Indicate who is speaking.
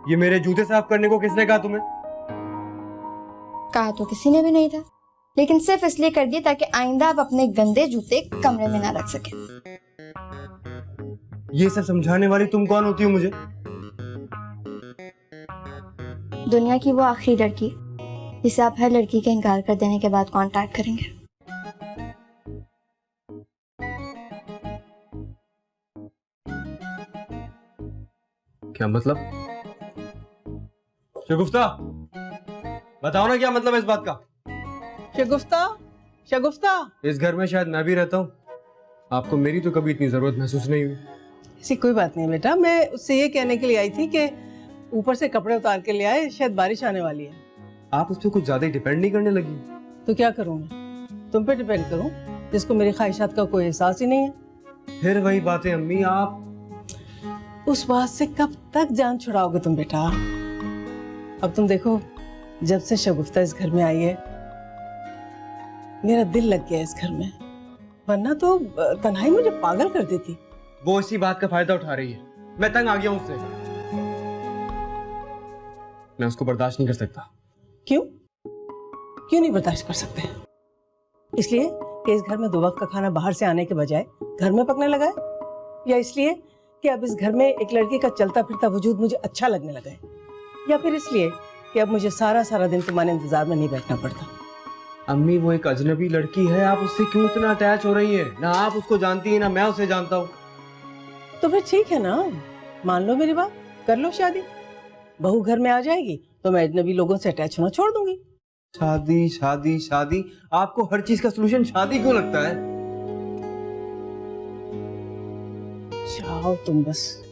Speaker 1: ये मेरे जूते साफ करने को किसने कहा तुम्हें?
Speaker 2: कहा तो किसी ने भी नहीं था, लेकिन सिर्फ इसलिए कर दिया ताकि आइंदा आप अपने गंदे जूते कमरे में ना रख सके।
Speaker 1: ये सब समझाने वाली तुम कौन होती हो मुझे?
Speaker 2: दुनिया की वो आखिरी लड़की जिसे आप हर लड़की के इनकार कर देने के बाद कांटेक्ट करेंगे।
Speaker 1: क्या मतलब? शगुफ्ता, बताओ ना क्या मतलब है इस बात का?
Speaker 3: शगुफ्ता, शगुफ्ता।
Speaker 1: इस घर में शायद मैं भी रहता हूँ, आपको मेरी तो कभी इतनी जरूरत महसूस नहीं हुई।
Speaker 3: ऐसी कोई बात नहीं बेटा, मैं उससे ये कहने के लिए आई थी कि ऊपर से कपड़े उतार के ले आए, शायद बारिश आने वाली है।
Speaker 1: आप उस पर कुछ ज्यादा ही डिपेंड नहीं करने लगी?
Speaker 3: तो क्या करूँ मैं? तुम पे डिपेंड करूँ जिसको मेरी ख्वाहिशात का कोई एहसास ही नहीं है।
Speaker 1: फिर वही बातें अम्मी, आप
Speaker 3: उस बात से कब तक जान छुड़ाओगे तुम बेटा? अब तुम देखो, जब से शगुफ्ता इस घर में आई है मेरा दिल लग गया इस घर में, वरना तो तन्हाई मुझे पागल कर देती।
Speaker 1: वो इसी बात का फायदा उठा रही है। मैं तंग आ गया हूं उससे, मैं उसको बर्दाश्त नहीं कर सकता।
Speaker 3: क्यों? क्यों नहीं बर्दाश्त कर सकते? इसलिए कि इस घर में 2 वक्त का खाना बाहर से आने के बजाय घर में पकने लगा है, या इसलिए कि अब इस घर में एक लड़की का चलता फिरता वजूद मुझे अच्छा लगने लगा है, या फिर इसलिए कि अब मुझे सारा सारा दिन तुम्हारे इंतजार में नहीं बैठना पड़ता?
Speaker 1: अम्मी, वो एक अजनबी लड़की है, आप उससे क्यों इतना अटैच हो रही हैं? ना आप उसको जानती हैं ना मैं उसे जानता हूँ।
Speaker 3: तो फिर ठीक है ना, मान लो मेरी बात, कर लो शादी। बहू घर में आ जाएगी तो मैं अजनबी लोगों से अटैच होना छोड़ दूंगी।
Speaker 1: शादी शादी शादी, आपको हर चीज का सलूशन शादी क्यों लगता है?
Speaker 3: जाओ तुम बस।